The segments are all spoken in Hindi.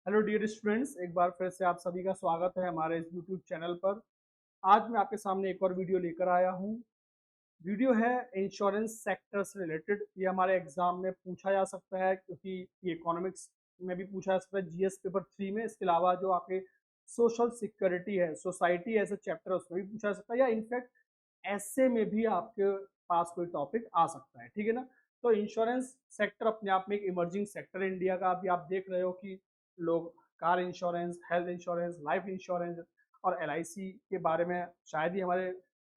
हेलो डियर स्टूडेंट्स, एक बार फिर से आप सभी का स्वागत है हमारे इस यूट्यूब चैनल पर। आज मैं आपके सामने एक और वीडियो लेकर आया हूँ। वीडियो है इंश्योरेंस सेक्टर से रिलेटेड। ये हमारे एग्जाम में पूछा जा सकता है क्योंकि ये इकोनॉमिक्स में भी पूछा जा सकता है, जीएस पेपर 3 में। इसके अलावा जो आपके सोशल सिक्योरिटी है, सोसाइटी ऐसे चैप्टर, उसमें भी पूछा जा सकता है, या इनफैक्ट ऐसे में भी आपके पास कोई टॉपिक आ सकता है। ठीक है ना। तो इंश्योरेंस सेक्टर अपने आप में एक इमर्जिंग सेक्टर है इंडिया का। अभी आप देख रहे हो कि लोग car insurance, health insurance, life insurance और एलआईसी के बारे में, शायद ही हमारे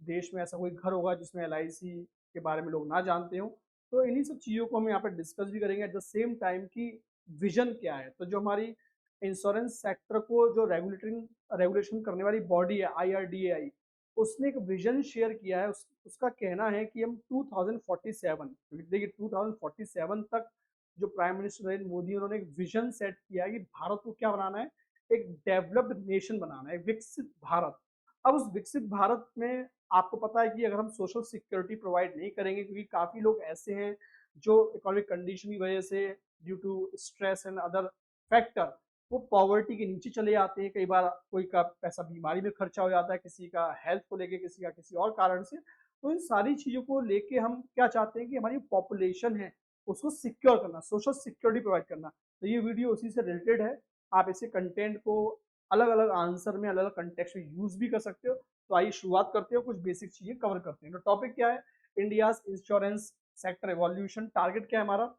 देश में ऐसा कोई घर होगा जिसमें एलआईसी के बारे में लोग ना जानते हो। तो इन्हीं सब चीज़ों को हम यहाँ पर डिस्कस भी करेंगे एट द सेम टाइम की विजन क्या है। तो जो हमारी इंश्योरेंस सेक्टर को जो रेगुलेशन करने वाली बॉडी है आईआरडीएआई, उसने एक विजन शेयर किया है। उसका कहना है कि हम 2047, देखिए 2047 तक जो प्राइम मिनिस्टर नरेंद्र मोदी, उन्होंने एक विजन सेट किया है कि भारत को क्या बनाना है, एक डेवलप्ड नेशन बनाना है, विकसित भारत। अब उस विकसित भारत में आपको पता है कि अगर हम सोशल सिक्योरिटी प्रोवाइड नहीं करेंगे, क्योंकि काफी लोग ऐसे हैं जो इकोनॉमिक कंडीशन की वजह से, due to stress and other factor, वो पॉवर्टी के नीचे चले जाते हैं। कई बार कोई का पैसा बीमारी में खर्चा हो जाता है, किसी का हेल्थ को लेके, किसी का किसी और कारण से। तो इन सारी चीजों को लेके हम क्या चाहते हैं कि हमारी पॉपुलेशन है उसको सिक्योर करना, सोशल सिक्योरिटी प्रोवाइड करना। तो ये वीडियो उसी से रिलेटेड है। आप इसे कंटेंट को अलग अलग आंसर में, अलग अलग कंटेक्स्ट में यूज भी कर सकते हो। तो आइए शुरुआत करते हो, कुछ बेसिक चीजें कवर करते हैं। तो टॉपिक क्या है, India insurance sector evolution. Target क्या है हमारा,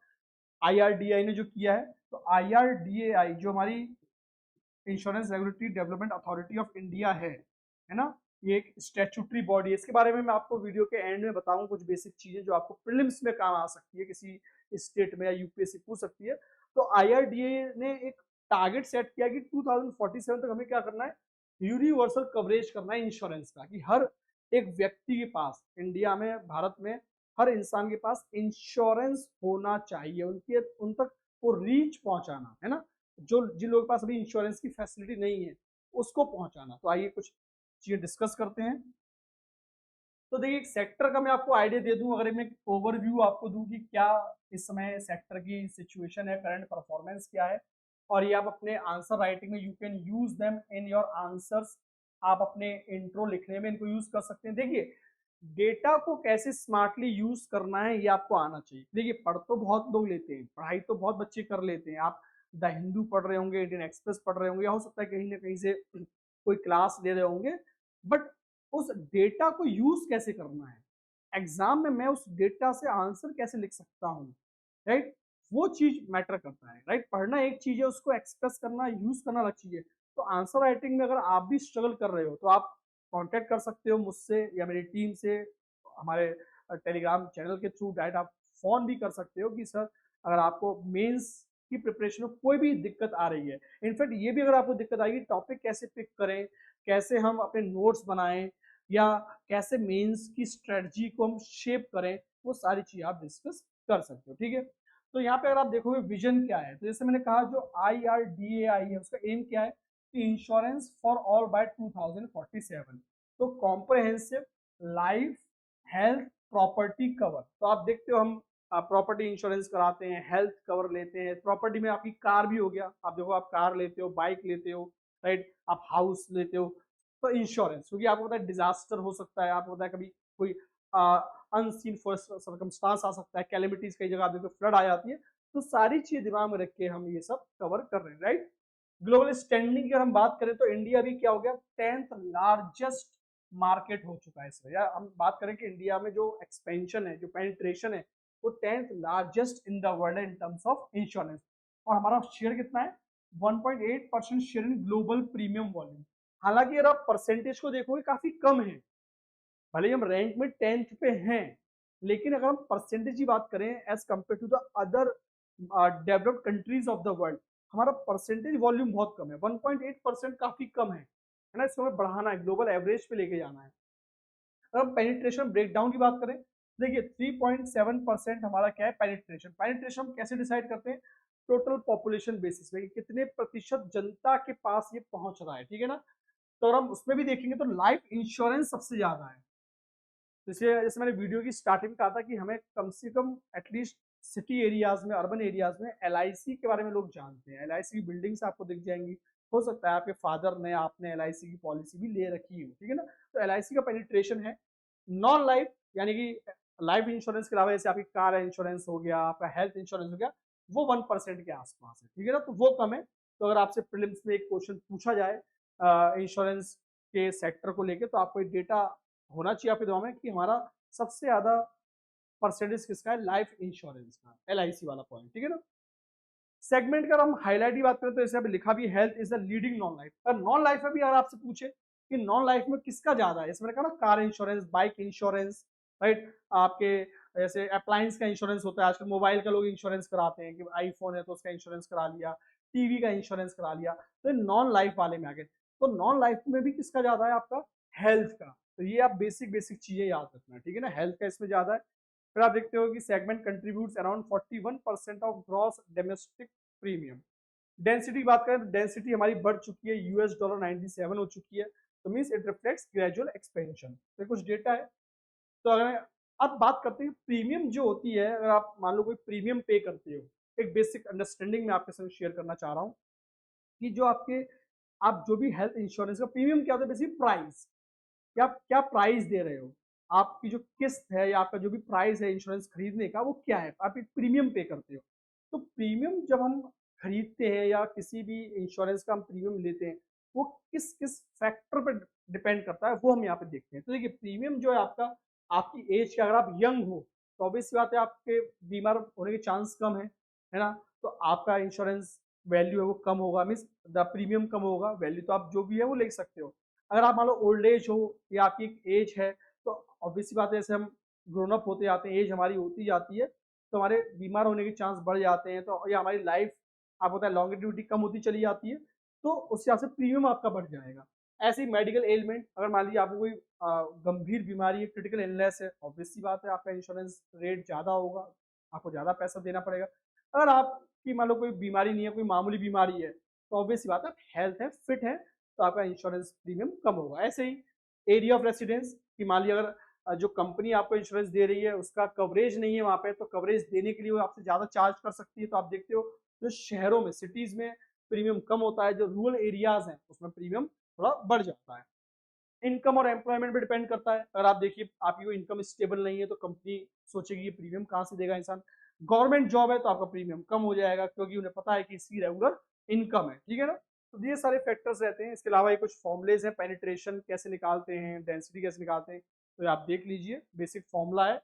आईआरडीआई ने जो किया है। तो आईआरडीएआई जो हमारी insurance regulatory development authority of India है ना, ये एक स्टैट्यूटरी बॉडी है। इसके बारे में मैं आपको वीडियो के एंड में बताऊं कुछ बेसिक चीजें जो आपको प्रीलिम्स में काम आ सकती है, किसी स्टेट में या यूपीएससी पूछ सकती है। तो आईआरडीए ने एक टारगेट सेट किया कि 2047 तक हमें क्या करना है, यूनिवर्सल कवरेज करना है इंश्योरेंस का, कि हर एक व्यक्ति के पास, इंडिया में, भारत में, हर इंसान के पास इंश्योरेंस होना चाहिए। उनके उन तक वो रीच पहुंचाना है ना, जो जिन लोगों के पास अभी इंश्योरेंस की फैसिलिटी नहीं है उसको पहुंचाना। तो आइए कुछ चीजें डिस्कस करते हैं। तो देखिए, एक सेक्टर का मैं आपको आइडिया दे दूं, अगर मैं ओवरव्यू आपको दूं कि क्या इस समय सेक्टर की सिचुएशन है, करंट परफॉर्मेंस क्या है, और ये आप अपने आंसर राइटिंग में, you can use them in your answers. आप अपने इंट्रो लिखने में इनको यूज कर सकते हैं। देखिए, डेटा को कैसे स्मार्टली यूज करना है ये आपको आना चाहिए। देखिए, पढ़ तो बहुत लोग लेते हैं, पढ़ाई तो बहुत बच्चे कर लेते हैं। आप द हिंदू पढ़ रहे होंगे, इंडियन एक्सप्रेस पढ़ रहे होंगे, या हो सकता है कहीं ना कहीं से कोई क्लास ले रहे होंगे, बट उस डेटा को यूज कैसे करना है, एग्जाम में मैं उस डेटा से आंसर कैसे लिख सकता हूँ, राइट, वो चीज मैटर करता है। राइट, पढ़ना एक चीज है, उसको एक्सप्रेस करना, यूज करना अलग चीज है। तो आंसर राइटिंग में अगर आप भी स्ट्रगल कर रहे हो तो आप कांटेक्ट कर सकते हो मुझसे या मेरी टीम से, हमारे टेलीग्राम चैनल के थ्रू। डायरेक्ट आप फोन भी कर सकते हो कि सर, अगर आपको मेंस की प्रिपरेशन में कोई भी दिक्कत आ रही है, इनफैक्ट ये भी अगर आपको दिक्कत आएगी टॉपिक कैसे पिक करें, कैसे हम अपने नोट्स बनाएं, या कैसे मेंस की स्ट्रेटजी को हम शेप करें, वो सारी चीज आप डिस्कस कर सकते हो। ठीक है। तो यहाँ पे अगर आप देखोगे विजन क्या है, तो जैसे मैंने कहा, जो आईआरडीएआई है उसका एम क्या है कि इंश्योरेंस फॉर ऑल बाय 2047। तो comprehensive life, health, property cover. तो आप देखते हो, हम प्रॉपर्टी इंश्योरेंस कराते हैं, हेल्थ कवर लेते हैं, प्रॉपर्टी में आपकी कार भी हो गया। आप देखो, आप कार लेते हो, बाइक लेते हो, राइट, आप हाउस लेते हो, तो इंश्योरेंस, क्योंकि आपको पता है डिजास्टर हो सकता है, आपको पता है कभी कोई अनसीन सर्कमस्टांस आ सकता है, कैलेमिटीज कई जगह आप देखो फ्लड आ जाती है। तो सारी चीज दिमाग में रख के हम ये सब कवर कर रहे हैं। राइट, ग्लोबल स्टैंडिंग की अगर हम बात करें तो इंडिया भी क्या हो गया, 10th लार्जेस्ट मार्केट हो चुका है इसमें। या हम बात करें कि इंडिया में जो एक्सपेंशन है, जो पेनिट्रेशन है, वो 10th largest in the world है इन टर्म्स ऑफ इंश्योरेंस। और हमारा शेयर कितना है, 1.8% share in global premium volume. हालांकि अगर आप परसेंटेज को देखोगे काफी कम है, भले ही हम रैंक में 10th पे हैं, लेकिन अगर हम परसेंटेज की बात करें as compare to the other developed countries of the world, हमारा परसेंटेज वॉल्यूम बहुत कम है। 1.8% काफी कम है ना, इसको हमें बढ़ाना है, ग्लोबल एवरेज पे लेके जाना है। अगर हम पेनिट्रेशन ब्रेकडाउन की बात करें, देखिए 3.7% हमारा क्या है पेनिट्रेशन। पेनिट्रेशन हम कैसे डिसाइड करते हैं, टोटल पॉपुलेशन बेसिस पे, कितने प्रतिशत जनता के पास ये पहुंच रहा है। ठीक है ना। तो अगर हम उसमें भी देखेंगे तो लाइफ इंश्योरेंस सबसे ज्यादा है। जैसे जैसे मैंने वीडियो की स्टार्टिंग में कहा था कि हमें कम से कम एटलीस्ट सिटी एरियाज में, अर्बन एरियाज में LIC के बारे में लोग जानते हैं। LIC की बिल्डिंग्स आपको दिख जाएंगी। हो सकता है आपके फादर ने, आपने LIC की पॉलिसी भी ले रखी हो, ठीक है ना। तो LIC का पेनिट्रेशन है। नॉन लाइफ यानी कि लाइफ इंश्योरेंस के अलावा जैसे आपकी कार इंश्योरेंस हो गया, आपका हेल्थ इंश्योरेंस हो गया, वो 1% के आसपास है, ठीक है ना। तो वो कम है। तो अगर आपसे प्रीलिम्स में एक क्वेश्चन पूछा जाए इंश्योरेंस के सेक्टर को लेके, तो आपको एक डेटा होना चाहिए आपके दिमाग में कि हमारा सबसे ज्यादा परसेंटेज किसका है, लाइफ इंश्योरेंस का, LIC वाला पॉइंट, ठीक है ना। सेगमेंट का हम हाईलाइट की बात करें तो जैसे अभी लिखा भी, health is the leading non life. और नॉन लाइफ में भी अगर आपसे पूछे कि नॉन लाइफ में किसका ज्यादा है, इसमें कहा ना car insurance, bike insurance, right, आपके जैसे अप्लायंस का इंश्योरेंस होता है आजकल, मोबाइल का लोग इंश्योरेंस कराते हैं कि आईफोन है तो उसका इंश्योरेंस करा लिया, टीवी का इंश्योरेंस करा लिया, तो नॉन लाइफ वाले में आ गए। तो नॉन लाइफ में भी किसका ज्यादा है, आपका हेल्थ का। तो ये आप बेसिक बेसिक चीजें याद रखना, ठीक है ना, हेल्थ का इसमें ज्यादा है। फिर आप देखते हो कि segment contributes around 41% of gross domestic premium. Density की बात करें तो डेंसिटी हमारी बढ़ चुकी है, $97 हो चुकी है। तो means it reflects gradual expansion. तो कुछ डेटा है। तो अगर अब बात करते हैं प्रीमियम जो होती है, अगर आप मान लो कोई प्रीमियम पे करते हो, एक बेसिक अंडरस्टैंडिंग मैं आपके साथ शेयर करना चाह रहा हूँ कि जो आपके, आप जो भी हेल्थ इंश्योरेंस का प्रीमियम क्या होता है, बेसिक प्राइस, कि आप क्या प्राइस दे रहे हो, आपकी जो किस्त है या आपका जो भी प्राइस है इंश्योरेंस खरीदने का, वो क्या है, आप एक प्रीमियम पे करते हो। तो प्रीमियम जब हम खरीदते हैं या किसी भी इंश्योरेंस का हम प्रीमियम लेते हैं, वो किस किस फैक्टर पर डिपेंड करता है, वो हम यहाँ पे देखते हैं। तो देखिए प्रीमियम जो है आपका, आपकी एज का, अगर आप यंग हो तो ऑब्वियस बात है आपके बीमार होने के चांस कम है ना। तो आपका इंश्योरेंस वैल्यू है वो कम होगा, मीन्स द प्रीमियम कम होगा, वैल्यू तो आप जो भी है वो ले सकते हो। अगर आप मान लो ओल्ड एज हो या आपकी एक एज है, तो ऑब्वियस सी बात है जैसे हम ग्रोन अप होते जाते हैं, एज हमारी होती जाती है, तो हमारे बीमार होने के चांस बढ़ जाते हैं, तो या हमारी लाइफ आपको पता है लॉन्गेटिविटी कम होती चली जाती है, तो उस हिसाब से प्रीमियम आपका बढ़ जाएगा। ऐसे ही मेडिकल एलिमेंट, अगर मान लीजिए आपको कोई गंभीर बीमारी है, क्रिटिकल इलनेस है, ऑब्वियस सी बात है आपका इंश्योरेंस रेट ज़्यादा होगा, आपको ज़्यादा पैसा देना पड़ेगा। अगर आपकी मान लो कोई बीमारी नहीं है, कोई मामूली बीमारी है, तो ऑब्वियस सी बात है हेल्थ है, फिट है, तो आपका इंश्योरेंस प्रीमियम कम होगा। ऐसे ही एरिया ऑफ रेसिडेंस, कि मान लीजिए अगर जो कंपनी आपको इंश्योरेंस दे रही है उसका कवरेज नहीं है वहाँ पे, तो कवरेज देने के लिए वो आपसे ज़्यादा चार्ज कर सकती है। तो आप देखते हो जो शहरों में, सिटीज़ में प्रीमियम कम होता है, जो रूरल एरियाज हैं उसमें प्रीमियम थोड़ा बढ़ जाता है। इनकम और एम्प्लॉयमेंट पे डिपेंड करता है। अगर आप देखिए आपकी कोई इनकम स्टेबल नहीं है, तो कंपनी सोचेगी ये प्रीमियम कहाँ से देगा इंसान। गवर्नमेंट जॉब है तो आपका प्रीमियम कम हो जाएगा, क्योंकि उन्हें पता है कि इसकी रेगुलर इनकम है, ठीक है ना। तो ये सारे फैक्टर्स रहते हैं। इसके अलावा ये कुछ फॉर्मुलेज हैं, पेनिट्रेशन कैसे निकालते हैं, डेंसिटी कैसे निकालते हैं, तो आप देख लीजिए, बेसिक फॉर्मूला है,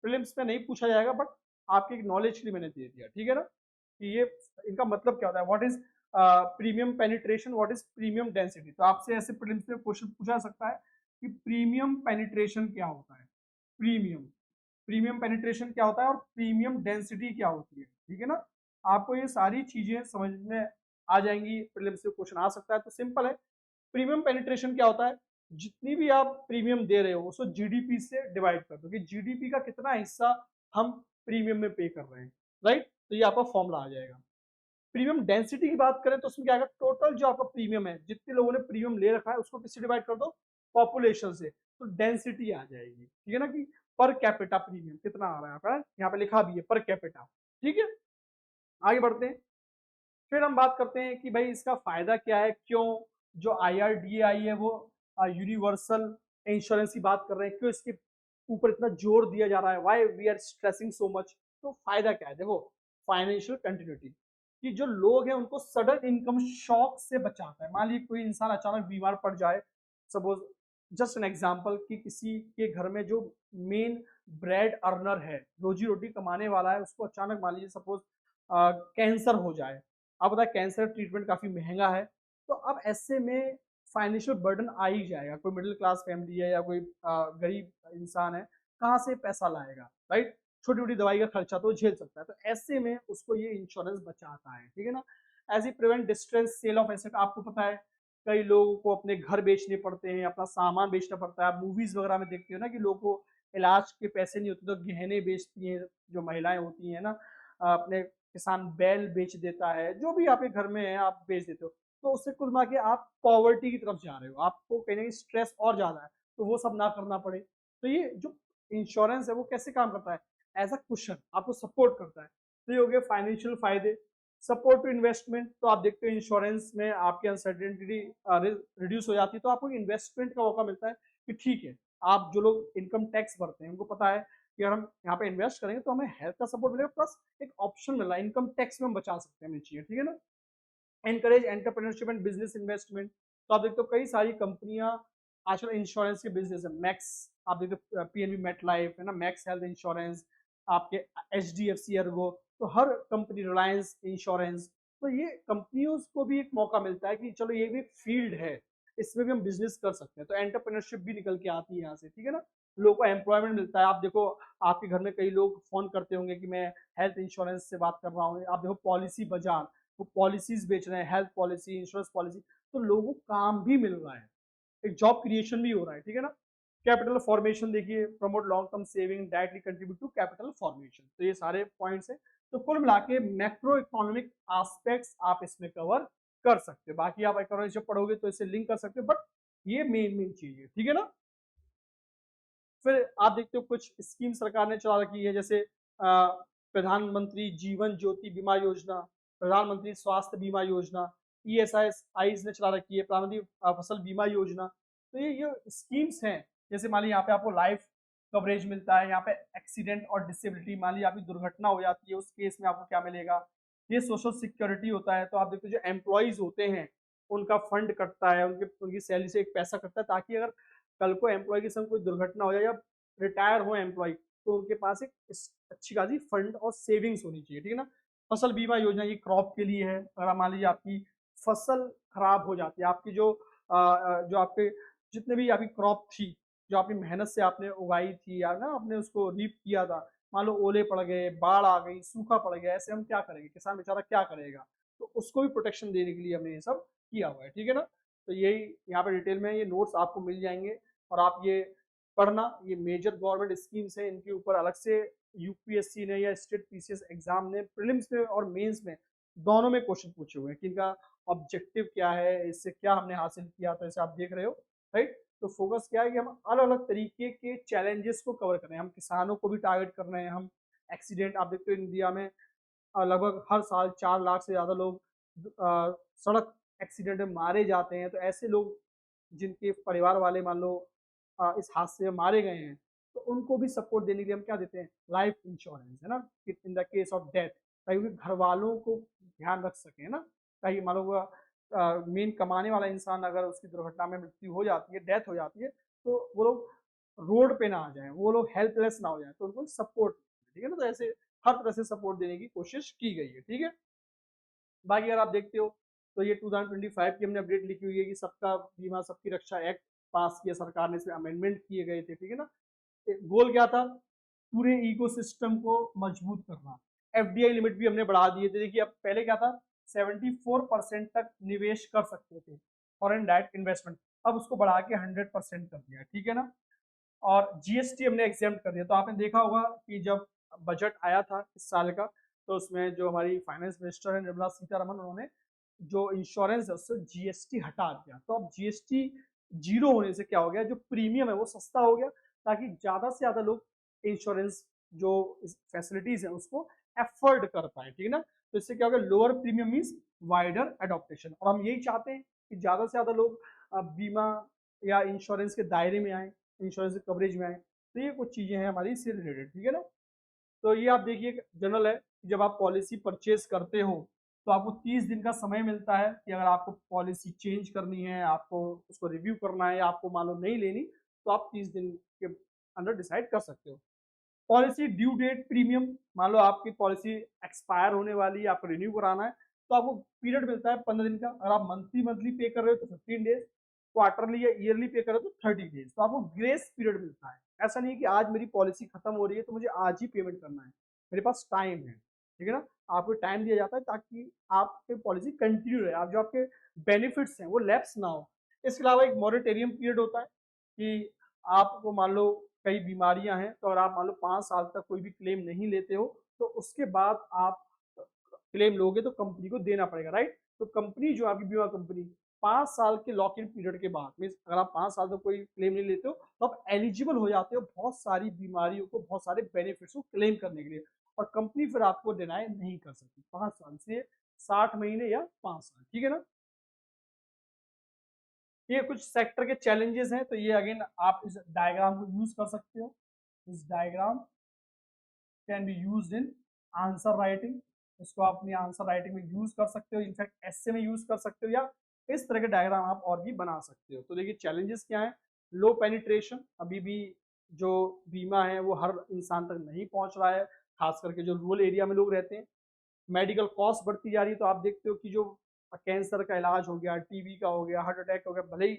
प्रीलिम्स में नहीं पूछा जाएगा, बट आपके नॉलेज के लिए मैंने दे दिया, ठीक है ना, कि ये इनका मतलब क्या होता है, what is premium penetration, what is premium density. तो आपसे ऐसे प्रीलिम्स में क्वेश्चन पूछा जा सकता है कि प्रीमियम पेनिट्रेशन क्या होता है, प्रीमियम प्रीमियम पेनिट्रेशन क्या होता है, और प्रीमियम डेंसिटी क्या होती है, ठीक है ना। आपको ये सारी चीजें समझ में आ जाएंगी, प्रीलिम्स से क्वेश्चन आ सकता है। तो सिंपल है, प्रीमियम पेनिट्रेशन क्या होता है, जितनी भी आप प्रीमियम दे रहे हो उसको जीडीपी से डिवाइड कर दो, कि जीडीपी का कितना हिस्सा हम प्रीमियम में पे कर रहे हैं, राइट। तो ये आपका फॉर्मूला आ जाएगा। प्रीमियम डेंसिटी की बात करें तो उसमें क्या आएगा, टोटल जो आपका प्रीमियम है, जितने लोगों ने प्रीमियम ले रखा है उसको किससे डिवाइड कर दो, पॉपुलेशन से, तो डेंसिटी आ जाएगी, ठीक है ना, कि पर कैपिटा प्रीमियम कितना आ रहा है आपका, यहाँ पे लिखा भी है पर कैपिटा, ठीक है। आगे बढ़ते हैं। फिर हम बात करते हैं कि भाई इसका फायदा क्या है, क्यों जो IRDAI है वो यूनिवर्सल इंश्योरेंस की बात कर रहे हैं, क्यों इसके ऊपर इतना जोर दिया जा रहा है, why we are stressing so much. तो फायदा क्या है, देखो फाइनेंशियल कंटिन्यूटी, कि जो लोग हैं उनको सडन इनकम शॉक से बचाता है। मान लीजिए कोई इंसान अचानक बीमार पड़ जाए, सपोज जस्ट एन एग्जांपल, कि किसी के घर में जो मेन ब्रेड अर्नर है, रोजी रोटी कमाने वाला है, उसको अचानक मान लीजिए सपोज कैंसर हो जाए। आप पता है कैंसर ट्रीटमेंट काफी महंगा है, तो अब ऐसे में फाइनेंशियल बर्डन आ ही जाएगा। कोई मिडिल क्लास फैमिली है या कोई गरीब इंसान है, कहाँ से पैसा लाएगा, राइट। छोटी छोटी दवाई का खर्चा तो झेल सकता है, तो ऐसे में उसको ये इंश्योरेंस बचाता है, ठीक है ना। ऐसे prevent distress cell of asset, आपको पता है कई लोगों को अपने घर बेचने पड़ते हैं, अपना सामान बेचना पड़ता है। आप मूवीज वगैरह में देखते हो ना कि लोगों को इलाज के पैसे नहीं होते तो गहने बेचती हैं, जो महिलाएं होती हैं ना, अपने किसान बैल बेच देता है, जो भी आपके घर में है आप बेच देते हो, तो उससे कुल मिला के आप पॉवर्टी की तरफ जा रहे हो, आपको कहीं ना कहीं स्ट्रेस और ज्यादा है, तो वो सब ना करना पड़े। तो ये जो इंश्योरेंस है वो कैसे काम करता है, एज अ कुशन आपको सपोर्ट करता है। तो ये हो गया फाइनेंशियल फायदे। सपोर्ट टू इन्वेस्टमेंट, तो आप देखते हो इंश्योरेंस में आपकी अनसर्टेनिटी रिड्यूस हो जाती है, तो आपको इन्वेस्टमेंट का मौका मिलता है कि ठीक है, आप जो लोग इनकम टैक्स भरते हैं उनको पता है कि अगर हम यहाँ पे इन्वेस्ट करेंगे तो हमें हेल्थ का सपोर्ट मिलेगा, प्लस एक ऑप्शन मिल रहा है, इनकम टैक्स में हम बचा सकते हैं अपनी चीजें, ठीक है ना। Encourage entrepreneurship and business investment, तो आप देखते हो कई सारी कंपनियां आजकल इंश्योरेंस के बिजनेस है। मैक्स, आप देखते हो पीएनबी मेट लाइफ है ना, मैक्स हेल्थ इंश्योरेंस, आपके एचडीएफसी अर्गो, तो हर कंपनी, रिलायंस इंश्योरेंस, तो ये कंपनियों को भी एक मौका मिलता है कि चलो ये भी फील्ड है, इसमें भी हम बिजनेस कर सकते हैं, तो एंटरप्रेन्योरशिप भी निकल के आती है यहाँ से, ठीक है ना। लोगों को एम्प्लॉयमेंट मिलता है। आप देखो आपके घर में कई लोग फोन करते होंगे कि मैं हेल्थ इंश्योरेंस से बात कर रहा हूँ, आप देखो पॉलिसी बाजार, वो पॉलिसीज बेच रहे हैं, हेल्थ पॉलिसी, इंश्योरेंस पॉलिसी, तो लोगों को काम भी मिल रहा है, एक जॉब क्रिएशन भी हो रहा है, ठीक है ना। कैपिटल फॉर्मेशन देखिए, promote long term saving, directly contribute to capital formation, तो ये सारे पॉइंट्स हैं। तो कुल मिला के मैक्रो इकोनॉमिक एस्पेक्ट्स आप इसमें कवर कर सकते हो, बाकी आप इकोनॉमिक्स जब पढ़ोगे तो इसे लिंक कर सकते हो, बट ये मेन चीज है, ठीक है ना। फिर आप देखते हो कुछ स्कीम सरकार ने चला रखी है, जैसे प्रधानमंत्री जीवन ज्योति बीमा योजना, प्रधानमंत्री स्वास्थ्य बीमा योजना, ईएसआई ने चला रखी है, प्रधानमंत्री फसल बीमा योजना। तो ये स्कीम्स हैं, जैसे मान लीजिए यहाँ पे आपको लाइफ कवरेज मिलता है, यहाँ पे एक्सीडेंट और डिसेबिलिटी, मान लीजिए आपकी दुर्घटना हो जाती है, उस केस में आपको क्या मिलेगा। ये सोशल सिक्योरिटी होता है, तो आप देखते हो जो एम्प्लॉयज होते हैं उनका फंड कटता है, उनकी सैलरी से एक पैसा कटता है, ताकि अगर कल को एम्प्लॉय के संग कोई दुर्घटना हो जाए या रिटायर हो एम्प्लॉय, तो उनके पास एक अच्छी खासी फंड और सेविंग्स होनी चाहिए, ठीक है ना। फसल बीमा योजना ये क्रॉप के लिए है, अगर मान लीजिए आपकी फसल खराब हो जाती है, आपकी जो आपके जितने भी आपकी क्रॉप थी, जो आपकी मेहनत से आपने उगाई थी या ना आपने उसको रीप किया था, मान लो ओले पड़ गए, बाढ़ आ गई, सूखा पड़ गया, ऐसे हम क्या करेंगे, किसान बेचारा क्या करेगा, तो उसको भी प्रोटेक्शन देने के लिए हमने ये सब किया हुआ है, ठीक है ना। तो यही यहाँ पे डिटेल में ये नोट्स आपको मिल जाएंगे, और आप ये पढ़ना, ये मेजर गवर्नमेंट स्कीम्स हैं, इनके ऊपर अलग से यूपीएससी ने या स्टेट पीसीएस एग्जाम ने प्रीलिम्स में और मेंस में दोनों में क्वेश्चन पूछे हुए हैं कि इनका ऑब्जेक्टिव क्या है, इससे क्या हमने हासिल किया, तो ऐसे आप देख रहे हो, राइट। तो फोकस क्या है कि हम अलग अलग तरीके के चैलेंजेस को कवर कर रहे हैं, हम किसानों को भी टारगेट कर रहे हैं, हम एक्सीडेंट, आप देखते हो इंडिया में लगभग हर साल 4 लाख से ज़्यादा लोग सड़क एक्सीडेंट में मारे जाते हैं, तो ऐसे लोग जिनके परिवार वाले मान लो इस हादसे में मारे गए हैं, तो उनको भी सपोर्ट देने के लिए हम क्या देते हैं, लाइफ इंश्योरेंस, है ना, in the case of death, ताकि उनके घर वालों को ध्यान रख सके, है ना। ताकि मान लो मेन कमाने वाला इंसान अगर उसकी दुर्घटना में मृत्यु हो जाती है, डेथ हो जाती है, तो वो लोग रोड पे ना आ जाए, वो लोग हेल्पलेस ना हो जाए, तो उनको सपोर्ट, ठीक है ना। तो ऐसे हर तरह से सपोर्ट देने की कोशिश की गई है, ठीक है। बाकी अगर आप देखते हो तो ये 2025 की हमने अपडेट लिखी हुई है कि सबका बीमा सबकी रक्षा एक्ट पास किया सरकार ने, इसमें अमेंडमेंट किए गए थे, ठीक है ना। गोल क्या था, पूरे इकोसिस्टम को मजबूत करना। एफडीआई लिमिट भी हमने बढ़ा दिए थे, देखिए अब पहले क्या था, 74% तक निवेश कर सकते थे फॉरेन डायरेक्ट इन्वेस्टमेंट, अब उसको बढ़ा के 100% कर दिया, ठीक है ना। और जीएसटी हमने एग्जाम कर दिया, तो आपने देखा होगा कि जब बजट आया था इस साल का, तो उसमें जो हमारी फाइनेंस मिनिस्टर है निर्मला सीतारमन, उन्होंने जो इंश्योरेंस है उससे जीएसटी हटा दिया, तो अब जीएसटी जीरो होने से क्या हो गया, जो प्रीमियम है वो सस्ता हो गया, ताकि ज्यादा से ज्यादा लोग इंश्योरेंस जो फैसिलिटीज है उसको एफोर्ड कर पाए, ठीक है ना। तो इससे क्या हो गया, lower premium means wider adaptation, और हम यही चाहते हैं कि ज्यादा से ज्यादा लोग बीमा या इंश्योरेंस के दायरे में आए, इंश्योरेंस कवरेज में आए, तो ये कुछ चीजें हैं हमारी इससे रिलेटेड, ठीक है ना। तो ये आप देखिए जनरल है, जब आप पॉलिसी परचेज करते हो तो आपको 30 दिन का समय मिलता है कि अगर आपको पॉलिसी चेंज करनी है, आपको उसको रिव्यू करना है, या आपको मालूम नहीं लेनी, तो आप 30 दिन के अंदर डिसाइड कर सकते हो। पॉलिसी ड्यू डेट प्रीमियम, मान लो आपकी पॉलिसी एक्सपायर होने वाली है, आपको रिन्यू कराना है, तो आपको पीरियड मिलता है 15 दिन का, अगर आप मंथली मंथली पे कर रहे हो तो 15 डेज, क्वार्टरली या ईयरली पे कर रहे हो तो 30 डेज, तो आपको ग्रेस पीरियड मिलता है। ऐसा नहीं है कि आज मेरी पॉलिसी खत्म हो रही है तो मुझे आज ही पेमेंट करना है, मेरे पास टाइम है, ठीक है ना। आपको टाइम दिया जाता है ताकि आपकी पॉलिसी कंटिन्यू रहे, आप जो आपके बेनिफिट्स हैं वो लैप्स ना हो। इसके अलावा एक मॉनिटेरियम पीरियड होता है कि आपको मान लो कई बीमारियां हैं, तो अगर आप मान लो 5 साल तक कोई भी क्लेम नहीं लेते हो, तो उसके बाद आप क्लेम लोगे तो कंपनी को देना पड़ेगा, राइट। तो कंपनी जो आपकी बीमा कंपनी 5 साल के लॉक इन पीरियड के बाद, मीन्स अगर आप 5 साल तक कोई क्लेम नहीं लेते हो तो आप एलिजिबल हो जाते हो बहुत सारी बीमारियों को, बहुत सारे बेनिफिट्स को क्लेम करने के लिए, और कंपनी फिर आपको डिनाई नहीं कर सकती 5 साल से 60 महीने या 5 साल, ठीक है ना। ये कुछ सेक्टर के चैलेंजेस हैं, तो ये अगेन आप इस डायग्राम को यूज कर सकते हो। This diagram can be used in answer writing, इसको आप अपनी आंसर राइटिंग में यूज कर सकते हो, इनफैक्ट एस्से में यूज कर सकते हो, या इस तरह के डायग्राम आप और भी बना सकते हो। तो देखिए चैलेंजेस क्या है, लो पेनिट्रेशन, अभी भी जो बीमा है वो हर इंसान तक नहीं पहुंच रहा है, खास करके जो रूरल एरिया में लोग रहते हैं। मेडिकल कॉस्ट बढ़ती जा रही है, तो आप देखते हो कि जो कैंसर का इलाज हो गया, टीबी का हो गया, हार्ट अटैक हो गया, भले ही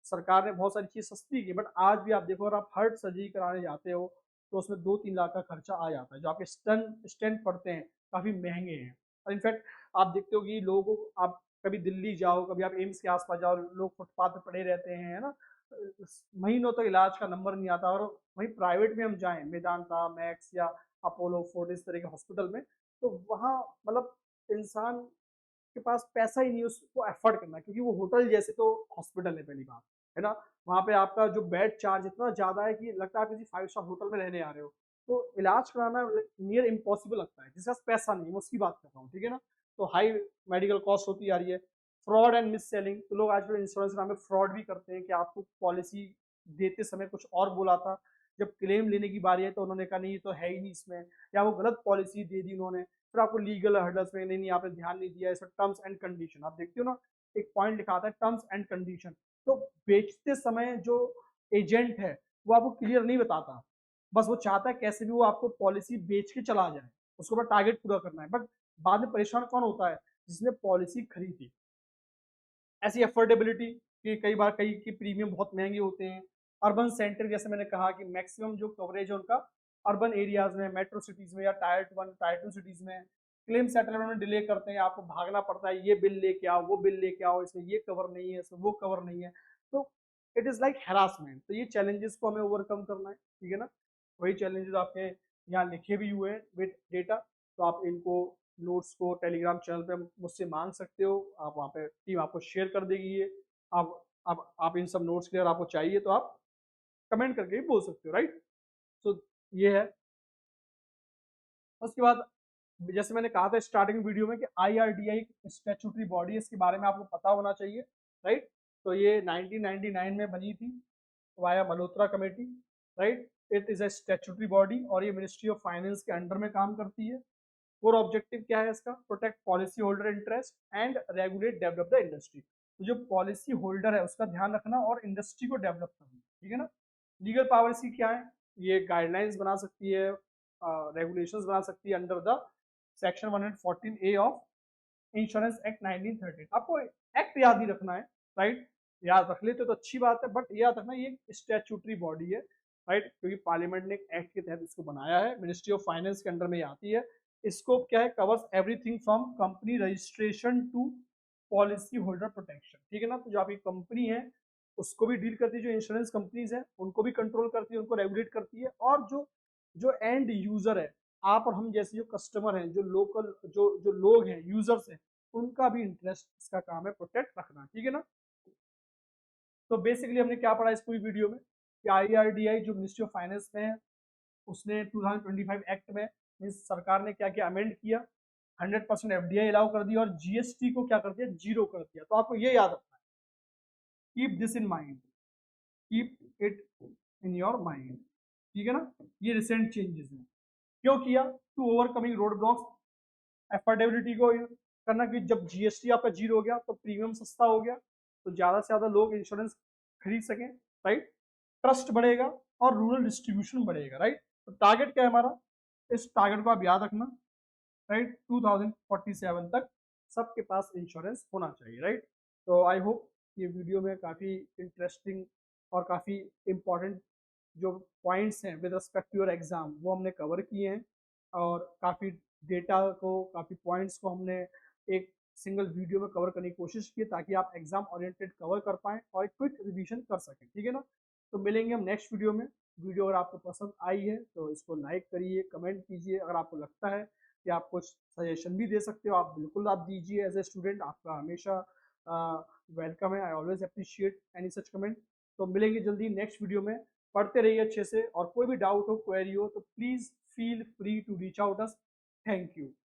सरकार ने बहुत सारी चीज सस्ती की, बट आज भी आप देखो अगर आप हार्ट सर्जरी कराने जाते हो तो उसमें 2-3 लाख का खर्चा आ जाता है। जो आपके स्टेंट पड़ते हैं काफी महंगे हैं, और इनफैक्ट आप देखते हो कि लोगों को, आप कभी दिल्ली जाओ, कभी आप एम्स के आसपास जाओ, लोग फुटपाथ पे पड़े रहते हैं, है ना, महीनों तक इलाज का नंबर नहीं आता। और वहीं प्राइवेट में हम जाएं, मेदांता, मैक्स या अपोलो, फोर्टिस तरह के हॉस्पिटल में, तो वहाँ मतलब इंसान के पास पैसा ही नहीं उसको एफर्ड करना, क्योंकि वो होटल जैसे तो हॉस्पिटल है पहली बात, है ना। वहाँ पे आपका जो बेड चार्ज इतना ज्यादा है कि लगता है आप किसी 5 स्टार होटल में रहने आ रहे हो। तो इलाज कराना नियर इम्पॉसिबल लगता है जिसके पास पैसा नहीं है, मैं उसकी बात कर रहा हूँ, ठीक है ना। तो हाई मेडिकल कॉस्ट होती जा रही है। फ्रॉड एंड मिस सेलिंग, तो लोग आजकल इंश्योरेंस नाम में फ्रॉड भी करते हैं कि आपको पॉलिसी देते समय कुछ और बोला था, जब क्लेम लेने की बारी है तो उन्होंने कहा नहीं ये तो है ही नहीं इसमें, या वो गलत पॉलिसी दे दी उन्होंने, फिर आपको लीगल हर्डल्स में, नहीं नहीं आपने ध्यान नहीं दिया, इसमें टर्म्स एंड कंडीशन आप देखते हो ना, एक पॉइंट लिखा आता है टर्म्स एंड कंडीशन। तो बेचते समय जो एजेंट है वो आपको क्लियर नहीं बताता, बस वो चाहता है कैसे भी वो आपको पॉलिसी बेच के चला जाए, उसको बस टारगेट पूरा करना है, बट बाद में परेशान कौन होता है, जिसने पॉलिसी खरीदी। ऐसी अफोर्डेबिलिटी कि कई बार कई की प्रीमियम बहुत महंगे होते हैं। अर्बन सेंटर, जैसे मैंने कहा कि मैक्सिमम जो कवरेज है उनका अर्बन एरियाज में, मेट्रो सिटीज में या टायर 1 टायर 2 सिटीज में, क्लेम सेटलमेंट में डिले करते हैं, आपको भागना पड़ता है, ये बिल लेके आओ, वो बिल लेके आओ, इसमें ये कवर नहीं है, इसमें वो कवर नहीं है। तो इट इज लाइक हेरासमेंट। तो ये चैलेंजेस को हमें ओवरकम करना है, ठीक है ना। वही चैलेंजेस आपके यहाँ लिखे भी हुए हैं विद डेटा, तो आप इनको नोट्स को टेलीग्राम चैनल पे मुझसे मांग सकते हो, आप वहाँ पे टीम आपको शेयर कर देगी ये। आप इन सब नोट्स के अगर आपको चाहिए तो आप कमेंट करके भी बोल सकते हो, राइट। तो ये है। उसके बाद जैसे मैंने कहा था स्टार्टिंग वीडियो में कि IRDAI स्टैट्यूटरी बॉडी है, इसके बारे में आपको पता होना चाहिए, राइट। तो ये 1999 में बनी थी via Malhotra committee, right. It is a statutory body और ये मिनिस्ट्री ऑफ फाइनेंस के अंडर में काम करती है। कोर ऑब्जेक्टिव क्या है इसका, protect policy holder interest and regulate develop the industry. तो जो पॉलिसी होल्डर है उसका ध्यान रखना और इंडस्ट्री को डेवलप करना, ठीक है ना। लीगल पावर इसकी क्या है, ये गाइडलाइंस बना सकती है, रेगुलेशंस बना सकती है under the section 114A of insurance act 1913। आपको एक्ट याद नहीं रखना है, राइट, याद रख लेते तो अच्छी बात है, बट याद रखना ये स्टैट्यूटरी बॉडी है, राइट, क्योंकि पार्लियामेंट ने एक एक्ट के तहत इसको बनाया है, मिनिस्ट्री ऑफ फाइनेंस के अंडर में आती है। स्कोप क्या है, covers everything from company registration to policy holder protection, ठीक है ना। तो जो आपकी कंपनी है उसको भी डील करती है, जो इंश्योरेंस कंपनीज है उनको भी कंट्रोल करती है, उनको रेगुलेट करती है, और जो जो एंड यूजर है, आप और हम जैसे जो कस्टमर हैं, जो लोकल जो जो लोग हैं, यूजर्स हैं, उनका भी इंटरेस्ट इसका काम है प्रोटेक्ट रखना, ठीक है ना। तो बेसिकली हमने क्या पढ़ा इस पूरी वीडियो में कि IRDAI जो मिनिस्ट्री ऑफ फाइनेंस में है, उसने 2025 एक्ट में मीन्स सरकार ने क्या किया, अमेंड किया, 100% FDI अलाउ कर दिया और GST को क्या कर दिया, जीरो कर दिया। तो आपको ये याद रखना है, keep this in mind, keep it in your mind, ठीक है ना। ये रिसेंट चेंजेस हैं, क्यों किया, to overcoming roadblocks, affordability को करना, कि जब GST आपका जीरो हो गया तो प्रीमियम सस्ता हो गया, तो ज्यादा से ज्यादा लोग इंश्योरेंस खरीद सकें, राइट, ट्रस्ट बढ़ेगा और रूरल डिस्ट्रीब्यूशन बढ़ेगा, राइट। तो टारगेट क्या है हमारा, इस टारगेट को आप याद रखना, राइट, 2047 तक सबके पास इंश्योरेंस होना चाहिए, राइट। तो आई होप ये वीडियो में काफ़ी इंटरेस्टिंग और काफ़ी इम्पोर्टेंट जो पॉइंट्स हैं with respect to your exam वो हमने कवर किए हैं, और काफ़ी डेटा को, काफ़ी पॉइंट्स को हमने एक सिंगल वीडियो में कवर करने की कोशिश की, ताकि आप एग्जाम ओरिएंटेड कवर कर पाएँ और एक क्विक रिवीजन कर सकें, ठीक है ना। तो मिलेंगे हम नेक्स्ट वीडियो में। वीडियो अगर आपको पसंद आई है तो इसको लाइक करिए, कमेंट कीजिए, अगर आपको लगता है कि आप कुछ सजेशन भी दे सकते हो, आप बिल्कुल आप दीजिए, एज ए स्टूडेंट आपका हमेशा वेलकम है। I always appreciate any such comment. तो मिलेंगे जल्दी नेक्स्ट वीडियो में। पढ़ते रहिए अच्छे से, और कोई भी डाउट हो, क्वेरी हो, तो please feel free to reach out us. Thank you.